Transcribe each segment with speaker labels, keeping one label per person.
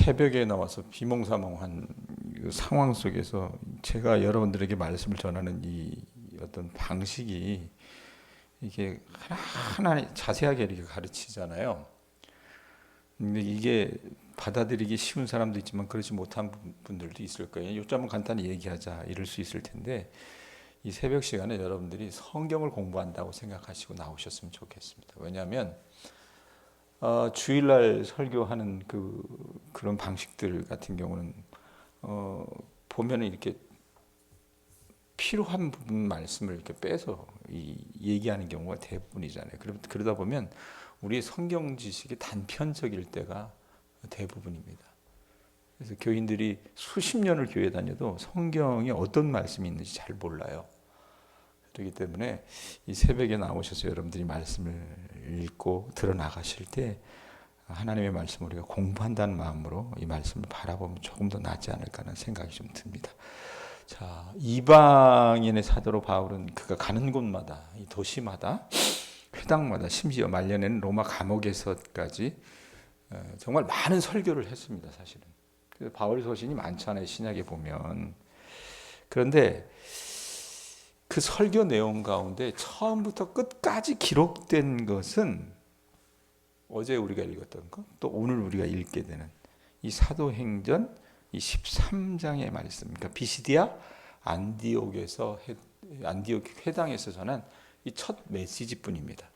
Speaker 1: 새벽에 나와서 비몽사몽한 그 상황 속에서 제가 여러분들에게 말씀을 전하는 이 어떤 방식이 이게 하나하나 자세하게 이렇게 가르치잖아요. 근데 이게 받아들이기 쉬운 사람도 있지만 그렇지 못한 분들도 있을 거예요. 요점 한번 간단히 얘기하자 이럴 수 있을 텐데 이 새벽 시간에 여러분들이 성경을 공부한다고 생각하시고 나오셨으면 좋겠습니다. 왜냐하면 주일날 설교하는 그런 방식들 같은 경우는 보면은 이렇게 필요한 부분 말씀을 이렇게 빼서 얘기하는 경우가 대부분이잖아요. 그러다 보면 우리 성경 지식이 단편적일 때가 대부분입니다. 그래서 교인들이 수십 년을 교회 다녀도 성경에 어떤 말씀이 있는지 잘 몰라요. 그렇기 때문에 이 새벽에 나오셔서 여러분들이 말씀을 읽고 들어나가실 때 하나님의 말씀을 우리가 공부한다는 마음으로 이 말씀을 바라보면 조금 더 낫지 않을까 하는 생각이 좀 듭니다. 자, 이방인의 사도로 바울은 그가 가는 곳마다, 이 도시마다, 회당마다, 심지어 말년에는 로마 감옥에서까지 정말 많은 설교를 했습니다. 사실은. 그래서 바울 서신이 많잖아요. 신약에 보면. 그런데 그 설교 내용 가운데 처음부터 끝까지 기록된 것은 어제 우리가 읽었던 것, 또 오늘 우리가 읽게 되는 이 사도행전 이 13장의 말씀, 그러니까 비시디아 안디옥 회당에서 전한 이 첫 메시지뿐입니다.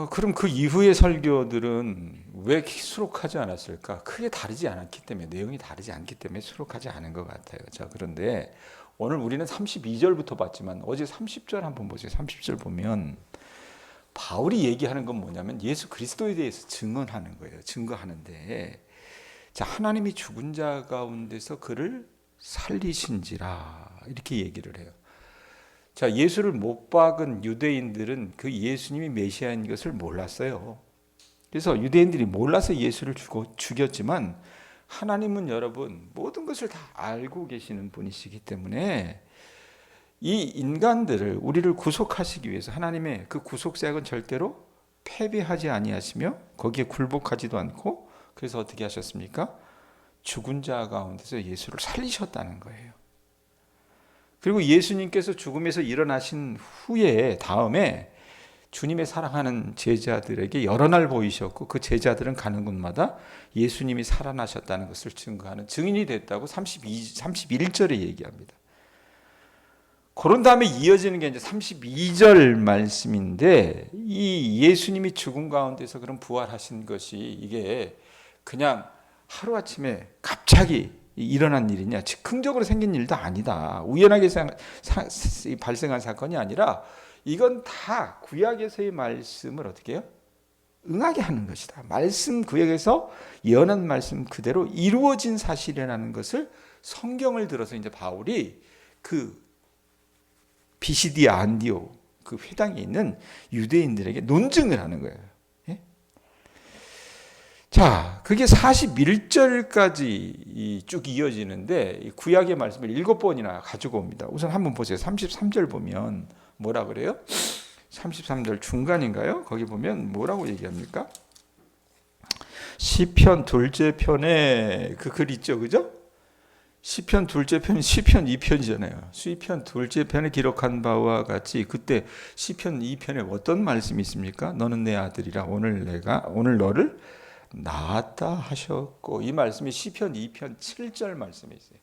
Speaker 1: 그럼 그 이후의 설교들은 왜 수록하지 않았을까? 크게 다르지 않았기 때문에, 내용이 다르지 않기 때문에 수록하지 않은 것 같아요. 자, 그런데 오늘 우리는 32절부터 봤지만 어제 30절 한번 보세요. 30절 보면 바울이 얘기하는 건 뭐냐면 예수 그리스도에 대해서 증언하는 거예요. 증거하는데, 자, 하나님이 죽은 자 가운데서 그를 살리신지라 이렇게 얘기를 해요. 자, 예수를 못 박은 유대인들은 그 예수님이 메시아인 것을 몰랐어요. 그래서 유대인들이 몰라서 예수를 죽였지만 하나님은 여러분 모든 것을 다 알고 계시는 분이시기 때문에 이 인간들을, 우리를 구속하시기 위해서 하나님의 그 구속사역은 절대로 패배하지 아니하시며 거기에 굴복하지도 않고, 그래서 어떻게 하셨습니까? 죽은 자 가운데서 예수를 살리셨다는 거예요. 그리고 예수님께서 죽음에서 일어나신 후에 다음에 주님의 사랑하는 제자들에게 여러 날 보이셨고 그 제자들은 가는 곳마다 예수님이 살아나셨다는 것을 증거하는 증인이 됐다고 31절에 얘기합니다. 그런 다음에 이어지는 게 이제 32절 말씀인데, 이 예수님이 죽음 가운데서 그런 부활하신 것이 이게 그냥 하루아침에 갑자기 일어난 일이냐, 즉흥적으로 생긴 일도 아니다. 우연하게 발생한 사건이 아니라 이건 다 구약에서의 말씀을 어떻게 해요? 응하게 하는 것이다. 말씀 구약에서 예언한 말씀 그대로 이루어진 사실이라는 것을 성경을 들어서 이제 바울이 그 비시디아 안디옥 그 회당에 있는 유대인들에게 논증을 하는 거예요. 예? 자, 그게 41절까지 쭉 이어지는데 구약의 말씀을 7번이나 가지고 옵니다. 우선 한번 보세요. 33절 보면 뭐라 그래요? 33절 중간인가요? 거기 보면 뭐라고 얘기합니까? 시편 둘째 편에 그 글 있죠, 그죠? 시편 둘째 편이 시편 2편이잖아요. 시편 둘째 편에 기록한 바와 같이 그때 시편 2편에 어떤 말씀이 있습니까? 너는 내 아들이라 오늘 너를 낳았다 하셨고, 이 말씀이 시편 2편 7절 말씀에 있어요.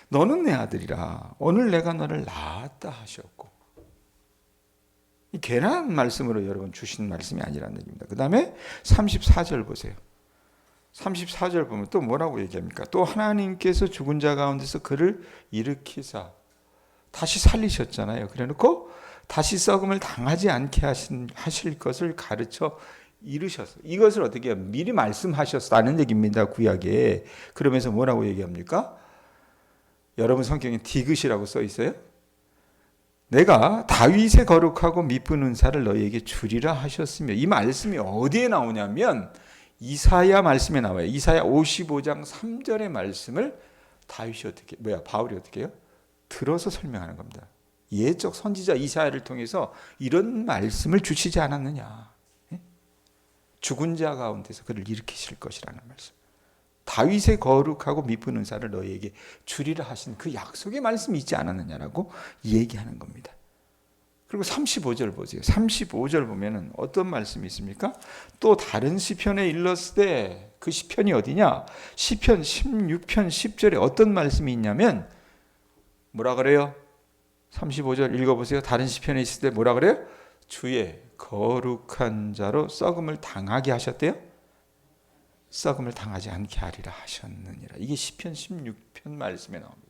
Speaker 1: 너는 내 아들이라 오늘 내가 너를 낳았다 하셨고, 이 괜한 말씀으로 여러분 주신 말씀이 아니라는 얘기입니다. 그 다음에 34절 보세요. 34절 보면 또 뭐라고 얘기합니까? 또 하나님께서 죽은 자 가운데서 그를 일으키사 다시 살리셨잖아요. 그래놓고 다시 썩음을 당하지 않게 하실 것을 가르쳐 이르셨어. 이것을 어떻게 해요? 미리 말씀하셨다는 얘기입니다. 구약에. 그러면서 뭐라고 얘기합니까? 여러분 성경에 디귿이라고 써 있어요. 내가 다윗의 거룩하고 미쁜 은사를 너희에게 주리라 하셨으며, 이 말씀이 어디에 나오냐면 이사야 말씀에 나와요. 이사야 55장 3절의 말씀을 바울이 어떻게 해요? 들어서 설명하는 겁니다. 예적 선지자 이사야를 통해서 이런 말씀을 주시지 않았느냐. 죽은 자 가운데서 그를 일으키실 것이라는 말씀. 다윗의 거룩하고 미쁜 은사를 너희에게 주리라 하신 그 약속의 말씀이 있지 않았느냐라고 얘기하는 겁니다. 그리고 35절 보세요. 35절 보면은 어떤 말씀이 있습니까? 또 다른 시편에 일렀을 그 시편이 어디냐? 시편 16편 10절에 어떤 말씀이 있냐면 뭐라 그래요? 35절 읽어보세요. 다른 시편에 있을 때 뭐라 그래요? 주의 거룩한 자로 썩음을 당하게 하셨대요? 썩음을 당하지 않게 하리라 하셨느니라. 이게 시편 16편 말씀에 나옵니다.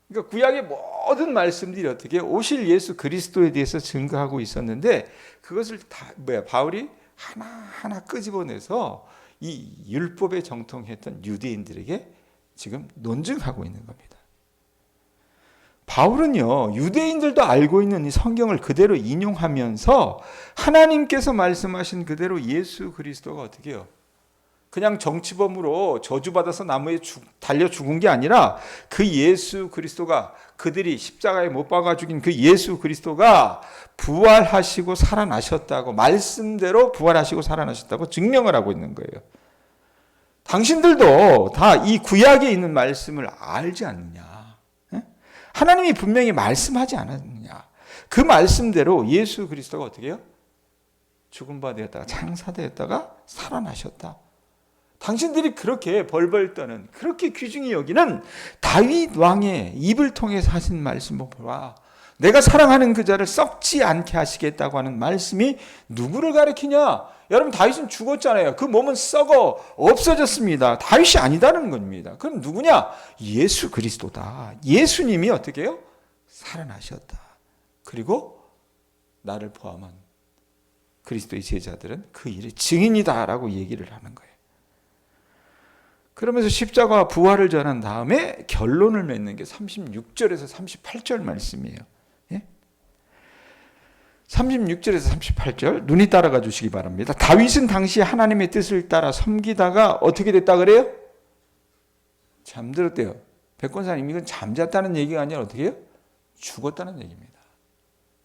Speaker 1: 그러니까 구약의 모든 말씀들이 어떻게 오실 예수 그리스도에 대해서 증거하고 있었는데 그것을 다 바울이 하나하나 끄집어내서 이 율법에 정통했던 유대인들에게 지금 논증하고 있는 겁니다. 바울은요, 유대인들도 알고 있는 이 성경을 그대로 인용하면서 하나님께서 말씀하신 그대로 예수 그리스도가 어떻게 해요? 그냥 정치범으로 저주받아서 나무에 달려 죽은 게 아니라 그 예수 그리스도가 그들이 십자가에 못 박아 죽인 그 예수 그리스도가 부활하시고 살아나셨다고 말씀대로 부활하시고 살아나셨다고 증명을 하고 있는 거예요. 당신들도 다 이 구약에 있는 말씀을 알지 않느냐? 하나님이 분명히 말씀하지 않았느냐? 그 말씀대로 예수 그리스도가 어떻게 해요? 죽은 바 되었다가 창사되었다가 살아나셨다. 당신들이 그렇게 벌벌 떠는 그렇게 귀중히 여기는 다윗 왕의 입을 통해서 하신 말씀을 보라. 내가 사랑하는 그 자를 썩지 않게 하시겠다고 하는 말씀이 누구를 가리키냐? 여러분 다윗은 죽었잖아요. 그 몸은 썩어 없어졌습니다. 다윗이 아니다는 겁니다. 그럼 누구냐? 예수 그리스도다. 예수님이 어떻게 해요? 살아나셨다. 그리고 나를 포함한 그리스도의 제자들은 그 일의 증인이다라고 얘기를 하는 거예요. 그러면서 십자가와 부활을 전한 다음에 결론을 맺는 게 36절에서 38절 말씀이에요. 36절에서 38절 눈이 따라가 주시기 바랍니다. 다윗은 당시 하나님의 뜻을 따라 섬기다가 어떻게 됐다 그래요? 잠들었대요. 백권사님, 이건 잠잤다는 얘기가 아니라 어떻게 해요? 죽었다는 얘기입니다.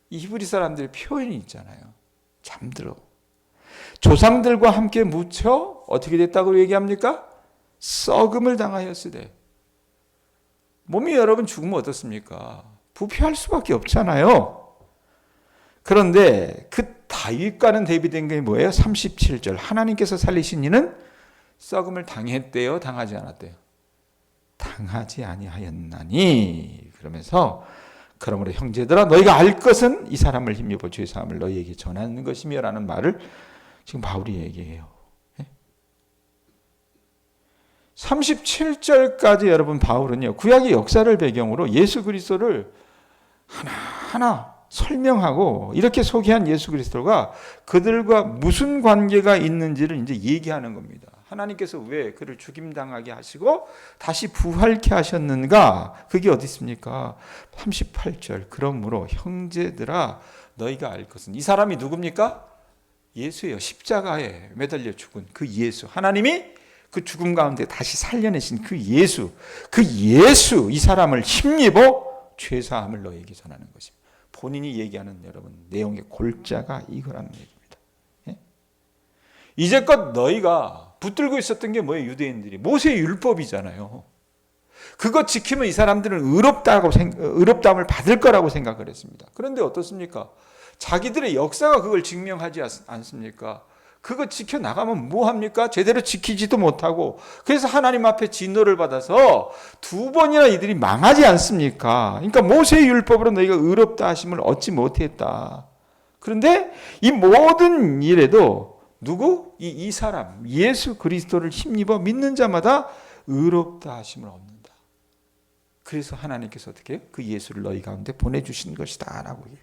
Speaker 1: 이 히브리 사람들의 표현이 있잖아요. 잠들어. 조상들과 함께 묻혀 어떻게 됐다고 얘기합니까? 썩음을 당하였으되. 몸이 여러분 죽으면 어떻습니까? 부패할 수밖에 없잖아요. 그런데 그 다윗과는 대비된 게 뭐예요? 37절 하나님께서 살리신 이는 썩음을 당했대요? 당하지 않았대요? 당하지 아니하였나니. 그러면서 그러므로 형제들아 너희가 알 것은 이 사람을 힘입어 주의 사함을 너희에게 전하는 것이며 라는 말을 지금 바울이 얘기해요. 37절까지 여러분 바울은요 구약의 역사를 배경으로 예수 그리스도를 하나하나 설명하고 이렇게 소개한 예수 그리스도가 그들과 무슨 관계가 있는지를 이제 얘기하는 겁니다. 하나님께서 왜 그를 죽임당하게 하시고 다시 부활케 하셨는가? 그게 어디 있습니까? 38절 그러므로 형제들아 너희가 알 것은 이 사람이 누굽니까? 예수예요. 십자가에 매달려 죽은 그 예수. 하나님이 그 죽음 가운데 다시 살려내신 그 예수. 이 사람을 힘입어 죄사함을 너희에게 전하는 것입니다. 본인이 얘기하는 여러분 내용의 골자가 이거라는 얘기입니다. 예? 이제껏 너희가 붙들고 있었던 게 뭐예요? 유대인들이 모세의 율법이잖아요. 그것 지키면 이 사람들은 의롭다함을 받을 거라고 생각을 했습니다. 그런데 어떻습니까? 자기들의 역사가 그걸 증명하지 않습니까? 그거 지켜나가면 뭐합니까? 제대로 지키지도 못하고 그래서 하나님 앞에 진노를 받아서 2번이나 이들이 망하지 않습니까? 그러니까 모세의 율법으로 너희가 의롭다 하심을 얻지 못했다. 그런데 이 모든 일에도 누구? 이 사람 예수 그리스도를 힘입어 믿는 자마다 의롭다 하심을 얻는다. 그래서 하나님께서 어떻게 해요? 그 예수를 너희 가운데 보내주신 것이다 라고 해요.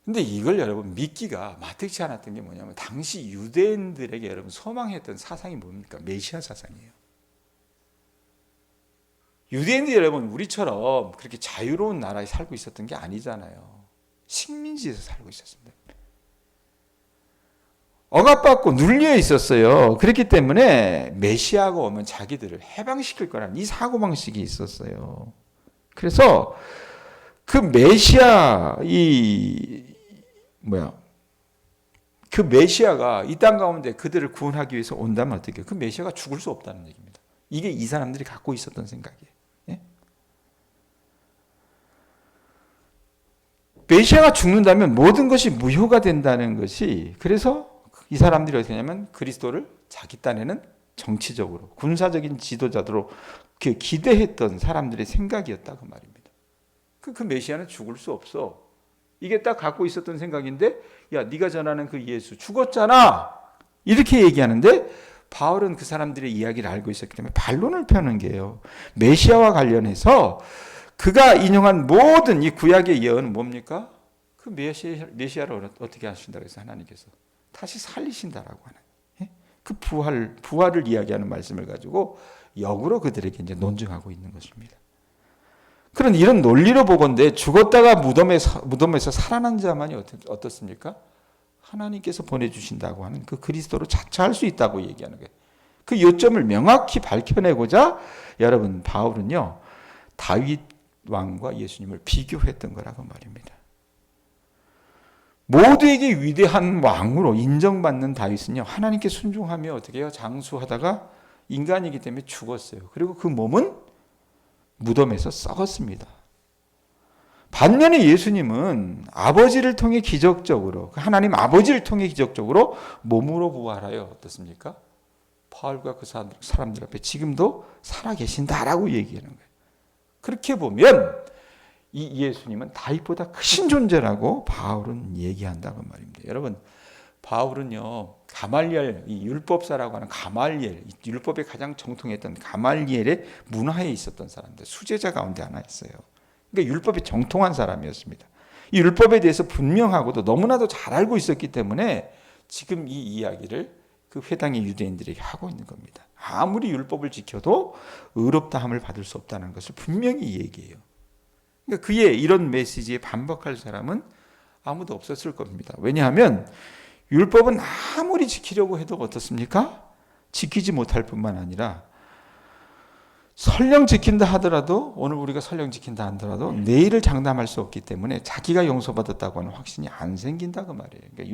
Speaker 1: 근데 이걸 여러분 믿기가 마땅치 않았던 게 뭐냐면 당시 유대인들에게 여러분 소망했던 사상이 뭡니까? 메시아 사상이에요. 유대인들이 여러분 우리처럼 그렇게 자유로운 나라에 살고 있었던 게 아니잖아요. 식민지에서 살고 있었습니다. 억압받고 눌려 있었어요. 그렇기 때문에 메시아가 오면 자기들을 해방시킬 거라는 이 사고방식이 있었어요. 그래서 그 메시아 그 메시아가 이 땅 가운데 그들을 구원하기 위해서 온다면 어떻게 해요? 그 메시아가 죽을 수 없다는 얘기입니다. 이게 이 사람들이 갖고 있었던 생각이에요. 예? 메시아가 죽는다면 모든 것이 무효가 된다는 것이, 그래서 이 사람들이 어떻게 하냐면 그리스도를 자기 딴에는 정치적으로 군사적인 지도자로 기대했던 사람들의 생각이었다고 말입니다. 그 메시아는 죽을 수 없어. 이게 딱 갖고 있었던 생각인데, 야, 네가 전하는 그 예수 죽었잖아, 이렇게 얘기하는데 바울은 그 사람들의 이야기를 알고 있었기 때문에 반론을 펴는 게요. 메시아와 관련해서 그가 인용한 모든 이 구약의 예언은 뭡니까? 그 메시아를 어떻게 하신다고 해서 하나님께서 다시 살리신다라고 하는, 예? 그 부활을 이야기하는 말씀을 가지고 역으로 그들에게 이제 논증하고 있는 것입니다. 그런 이런 논리로 보건대 죽었다가 무덤에서 살아난 자만이 어떻습니까? 하나님께서 보내주신다고 하는 그 그리스도로 자처할 수 있다고 얘기하는 거예요. 그 요점을 명확히 밝혀내고자 여러분 바울은요, 다윗 왕과 예수님을 비교했던 거라고 말입니다. 모두에게 위대한 왕으로 인정받는 다윗은요, 하나님께 순종하며 어떻게 해요? 장수하다가 인간이기 때문에 죽었어요. 그리고 그 몸은 무덤에서 썩었습니다. 반면에 예수님은 아버지를 통해 기적적으로, 하나님 아버지를 통해 기적적으로 몸으로 부활하여 어떻습니까? 바울과 그 사람들 앞에 지금도 살아계신다라고 얘기하는 거예요. 그렇게 보면 이 예수님은 다윗보다 크신 존재라고 바울은 얘기한다고 말입니다. 여러분, 바울은요, 가말리엘, 이 율법사라고 하는 가말리엘, 율법에 가장 정통했던 가말리엘의 문화에 있었던 사람들, 수제자 가운데 하나였어요. 그러니까 율법에 정통한 사람이었습니다. 이 율법에 대해서 분명하고도 너무나도 잘 알고 있었기 때문에 지금 이 이야기를 그 회당의 유대인들에게 하고 있는 겁니다. 아무리 율법을 지켜도 의롭다함을 받을 수 없다는 것을 분명히 얘기해요. 그러니까 그의 이런 메시지에 반박할 사람은 아무도 없었을 겁니다. 왜냐하면 율법은 아무리 지키려고 해도 어떻습니까? 지키지 못할 뿐만 아니라 설령 지킨다 하더라도, 오늘 우리가 설령 지킨다 하더라도 내일을 장담할 수 없기 때문에 자기가 용서받았다고 하는 확신이 안 생긴다고 말이에요. 그러니까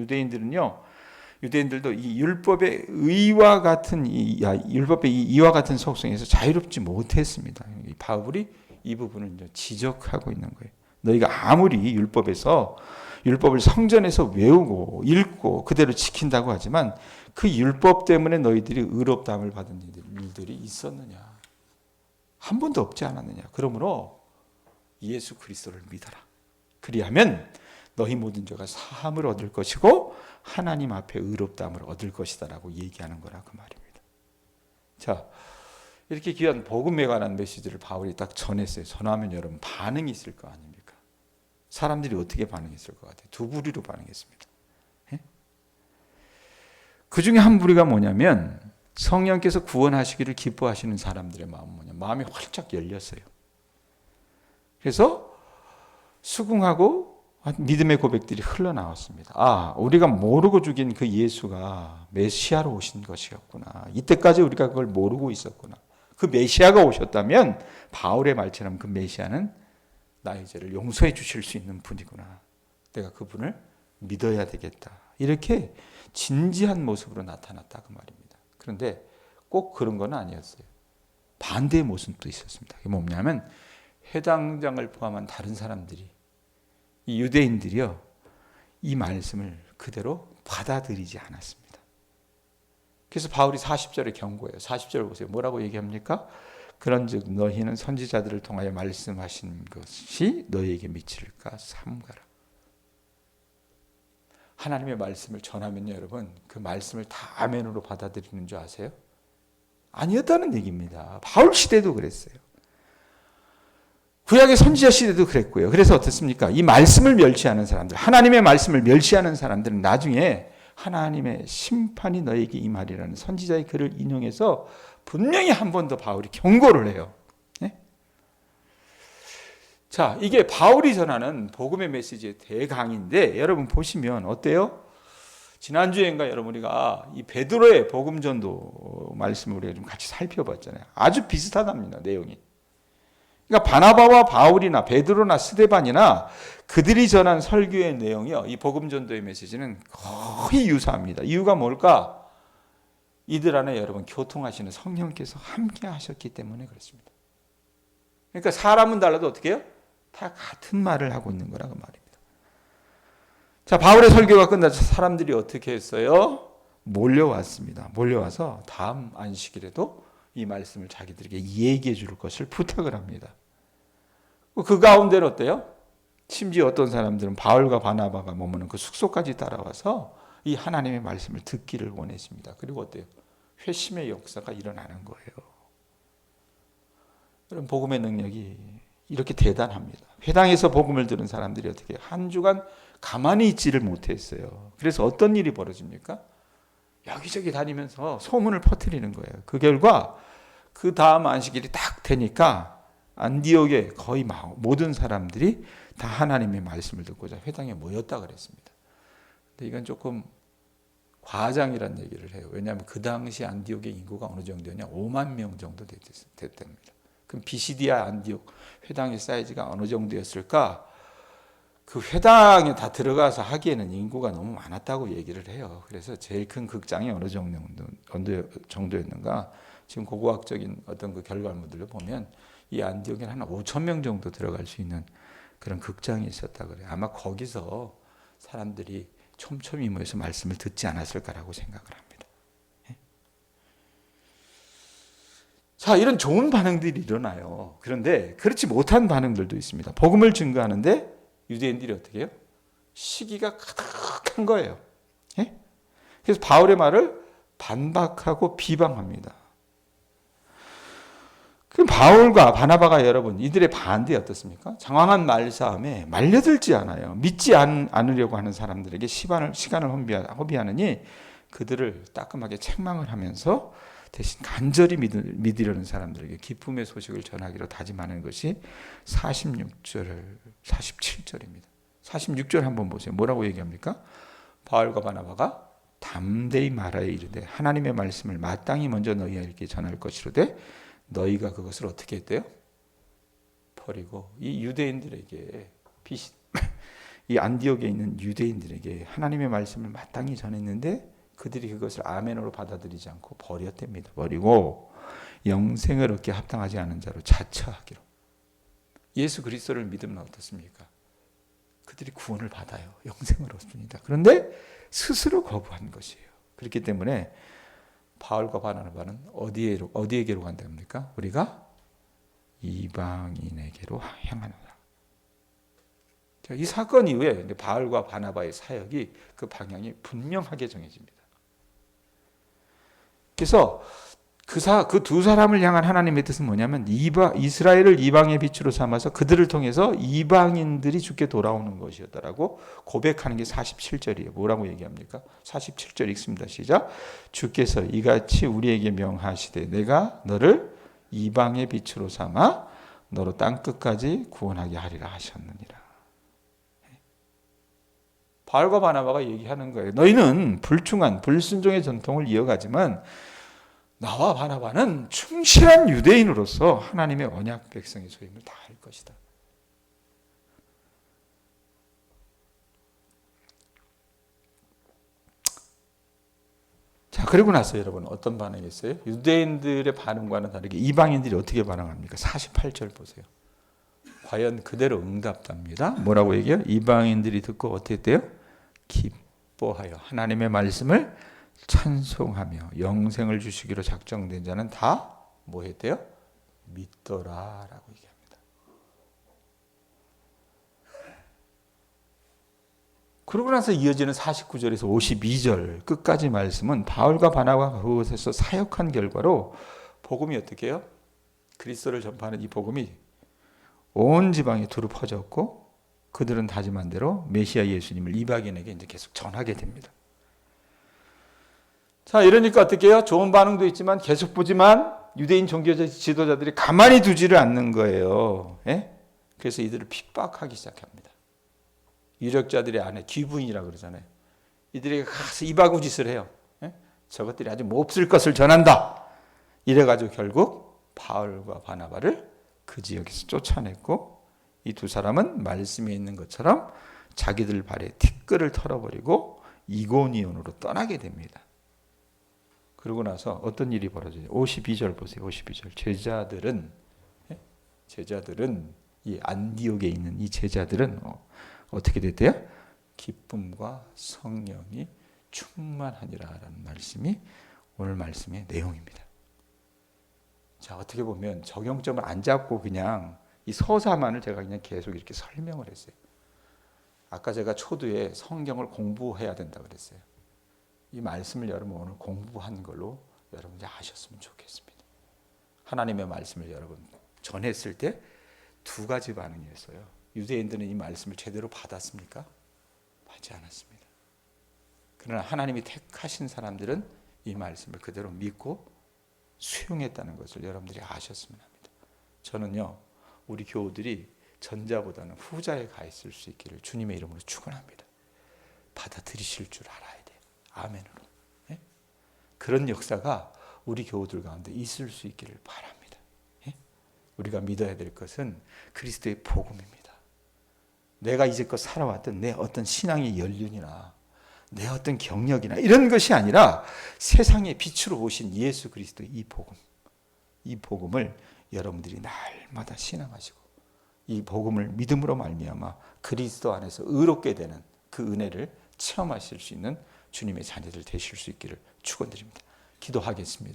Speaker 1: 유대인들도 이 율법의 의와 같은 율법의 이와 같은 속성에서 자유롭지 못했습니다. 바울이 이 부분을 이제 지적하고 있는 거예요. 너희가 아무리 율법을 성전에서 외우고 읽고 그대로 지킨다고 하지만 그 율법 때문에 너희들이 의롭다함을 받은 일들이 있었느냐? 한 번도 없지 않았느냐? 그러므로 예수 그리스도를 믿어라. 그리하면 너희 모든 죄가 사함을 얻을 것이고 하나님 앞에 의롭다함을 얻을 것이다라고 얘기하는 거라고 말입니다. 자, 이렇게 귀한 복음에 관한 메시지를 바울이 딱 전했어요. 전하면 여러분 반응이 있을 거 아닙니까? 사람들이 어떻게 반응했을 것 같아요? 두 부류로 반응했습니다. 예? 그 중에 한 부류가 뭐냐면 성령께서 구원하시기를 기뻐하시는 사람들의 마음은 뭐냐? 마음이 활짝 열렸어요. 그래서 수긍하고 믿음의 고백들이 흘러나왔습니다. 아, 우리가 모르고 죽인 그 예수가 메시아로 오신 것이었구나. 이때까지 우리가 그걸 모르고 있었구나. 그 메시아가 오셨다면 바울의 말처럼 그 메시아는 나의 죄를 용서해 주실 수 있는 분이구나. 내가 그분을 믿어야 되겠다. 이렇게 진지한 모습으로 나타났다고 말입니다. 그런데 꼭 그런 건 아니었어요. 반대의 모습도 있었습니다. 그게 뭐냐면 회당장을 포함한 다른 사람들이, 이 유대인들이요, 이 말씀을 그대로 받아들이지 않았습니다. 그래서 바울이 40절에 경고해요. 40절 보세요. 뭐라고 얘기합니까? 그런즉 너희는 선지자들을 통하여 말씀하신 것이 너희에게 미칠까 삼가라. 하나님의 말씀을 전하면요, 여러분, 그 말씀을 다 아멘으로 받아들이는 줄 아세요? 아니었다는 얘기입니다. 바울 시대도 그랬어요. 구약의 선지자 시대도 그랬고요. 그래서 어떻습니까? 이 말씀을 멸시하는 사람들, 하나님의 말씀을 멸시하는 사람들은 나중에 하나님의 심판이 너에게 임하리라는 선지자의 글을 인용해서 분명히 한 번 더 바울이 경고를 해요. 네? 자, 이게 바울이 전하는 복음의 메시지의 대강인데 여러분 보시면 어때요? 지난주엔가 여러분 우리가 이 베드로의 복음 전도 말씀을 우리가 좀 같이 살펴봤잖아요. 아주 비슷하답니다, 내용이. 그러니까 바나바와 바울이나 베드로나 스데반이나 그들이 전한 설교의 내용이요, 이 복음 전도의 메시지는 거의 유사합니다. 이유가 뭘까? 이들 안에 여러분 교통하시는 성령께서 함께 하셨기 때문에 그렇습니다. 그러니까 사람은 달라도 어떻게 해요? 다 같은 말을 하고 있는 거라고 말입니다. 자, 바울의 설교가 끝나서 사람들이 어떻게 했어요? 몰려왔습니다. 몰려와서 다음 안식일에도 이 말씀을 자기들에게 얘기해 줄 것을 부탁을 합니다. 그 가운데는 어때요? 심지어 어떤 사람들은 바울과 바나바가 머무는 그 숙소까지 따라와서 이 하나님의 말씀을 듣기를 원했습니다. 그리고 어때요? 회심의 역사가 일어나는 거예요. 여러분, 복음의 능력이 이렇게 대단합니다. 회당에서 복음을 들은 사람들이 어떻게 한 주간 가만히 있지를 못했어요. 그래서 어떤 일이 벌어집니까? 여기저기 다니면서 소문을 퍼뜨리는 거예요. 그 결과 그 다음 안식일이 딱 되니까 안디옥의 거의 모든 사람들이 다 하나님의 말씀을 듣고자 회당에 모였다 그랬습니다. 근데 이건 조금 과장이라는 얘기를 해요. 왜냐하면 그 당시 안디옥의 인구가 어느 정도냐? 5만 명 정도 됐답니다. 그럼 비시디아 안디옥 회당의 사이즈가 어느 정도였을까? 그 회당에 다 들어가서 하기에는 인구가 너무 많았다고 얘기를 해요. 그래서 제일 큰 극장이 어느 정도였는가? 지금 고고학적인 어떤 그 결과물들을 보면 이 안디옥에는 한 5천 명 정도 들어갈 수 있는 그런 극장이 있었다 그래요. 아마 거기서 사람들이 촘촘히 모여서 말씀을 듣지 않았을까라고 생각을 합니다. 자, 이런 좋은 반응들이 일어나요. 그런데 그렇지 못한 반응들도 있습니다. 복음을 증거하는데 유대인들이 어떻게 해요? 시기가 가득한 거예요. 그래서 바울의 말을 반박하고 비방합니다. 그럼 바울과 바나바가 여러분 이들의 반대 어떻습니까? 장황한 말싸움에 말려들지 않아요. 믿지 않으려고 하는 사람들에게 시간을 허비하느니 그들을 따끔하게 책망을 하면서 대신 간절히 믿으려는 사람들에게 기쁨의 소식을 전하기로 다짐하는 것이 47절입니다. 46절 한번 보세요. 뭐라고 얘기합니까? 바울과 바나바가 담대히 말하여 이르되 하나님의 말씀을 마땅히 먼저 너희에게 전할 것이로되 너희가 그것을 어떻게 했대요? 버리고 이 유대인들에게 이 안디옥에 있는 유대인들에게 하나님의 말씀을 마땅히 전했는데 그들이 그것을 아멘으로 받아들이지 않고 버렸답니다. 버리고 영생을 얻게 합당하지 않은 자로 자처하기로. 예수 그리스도를 믿으면 어떻습니까? 그들이 구원을 받아요. 영생을 얻습니다. 그런데 스스로 거부한 것이에요. 그렇기 때문에 바울과 바나바는 어디에게로 간답니까? 우리가 이방인에게로 향하노라. 이 사건 이후에 바울과 바나바의 사역이 그 방향이 분명하게 정해집니다. 그래서 그 두 사람을 향한 하나님의 뜻은 뭐냐면 이스라엘을 이방의 빛으로 삼아서 그들을 통해서 이방인들이 주께 돌아오는 것이었다라고 고백하는 게 47절이에요. 뭐라고 얘기합니까? 47절 읽습니다. 시작. 주께서 이같이 우리에게 명하시되 내가 너를 이방의 빛으로 삼아 너로 땅끝까지 구원하게 하리라 하셨느니라. 바울과 바나바가 얘기하는 거예요. 너희는 불순종의 전통을 이어가지만 나와 바나바는 충실한 유대인으로서 하나님의 언약 백성의 소임을 다할 것이다. 자, 그리고 나서 여러분 어떤 반응이 있어요? 유대인들의 반응과는 다르게 이방인들이 어떻게 반응합니까? 48절 보세요. 과연 그대로 응답답니다. 뭐라고 얘기해요? 이방인들이 듣고 어떻게 했대요? 기뻐하여 하나님의 말씀을 찬송하며 영생을 주시기로 작정된 자는 다 뭐 했대요? 믿더라라고 얘기합니다. 그러고 나서 이어지는 49절에서 52절 끝까지 말씀은 바울과 바나바가 그곳에서 사역한 결과로 복음이 어떻게 해요? 그리스도를 전파하는 이 복음이 온 지방에 두루 퍼졌고 그들은 다짐한 대로 메시아 예수님을 이방인에게 이제 계속 전하게 됩니다. 자, 이러니까 어떻게 해요? 좋은 반응도 있지만 계속 보지만 유대인 종교 지도자들이 가만히 두지를 않는 거예요. 그래서 이들을 핍박하기 시작합니다. 유력자들의 아내 귀부인이라고 그러잖아요. 이들에게 가서 이바구짓을 해요. 저것들이 아주 몹쓸 것을 전한다. 이래가지고 결국 바울과 바나바를 그 지역에서 쫓아냈고 이 두 사람은 말씀에 있는 것처럼 자기들 발에 티끌을 털어버리고 이고니온으로 떠나게 됩니다. 그러고 나서 어떤 일이 벌어져요? 52절 보세요. 52절. 제자들은 이 안디옥에 있는 이 제자들은 어떻게 됐대요? 기쁨과 성령이 충만하니라라는 말씀이 오늘 말씀의 내용입니다. 자, 어떻게 보면 적용점을 안 잡고 그냥 이 서사만을 제가 그냥 계속 이렇게 설명을 했어요. 아까 제가 초두에 성경을 공부해야 된다고 그랬어요. 이 말씀을 여러분 오늘 공부한 걸로 여러분 이제 아셨으면 좋겠습니다. 하나님의 말씀을 여러분 전했을 때 두 가지 반응이었어요. 유대인들은 이 말씀을 제대로 받았습니까? 받지 않았습니다. 그러나 하나님이 택하신 사람들은 이 말씀을 그대로 믿고 수용했다는 것을 여러분들이 아셨으면 합니다. 저는요, 우리 교우들이 전자보다는 후자에 가 있을 수 있기를 주님의 이름으로 축원합니다. 받아들이실 줄 알아야 돼요. 아멘으로. 예? 그런 역사가 우리 교우들 가운데 있을 수 있기를 바랍니다. 예? 우리가 믿어야 될 것은 그리스도의 복음입니다. 내가 이제껏 살아왔던 내 어떤 신앙의 연륜이나 내 어떤 경력이나 이런 것이 아니라 세상의 빛으로 오신 예수 그리스도의 이 복음을 여러분들이 날마다 신앙하시고 이 복음을 믿음으로 말미암아 그리스도 안에서 의롭게 되는 그 은혜를 체험하실 수 있는 주님의 자녀들 되실 수 있기를 축원드립니다. 기도하겠습니다.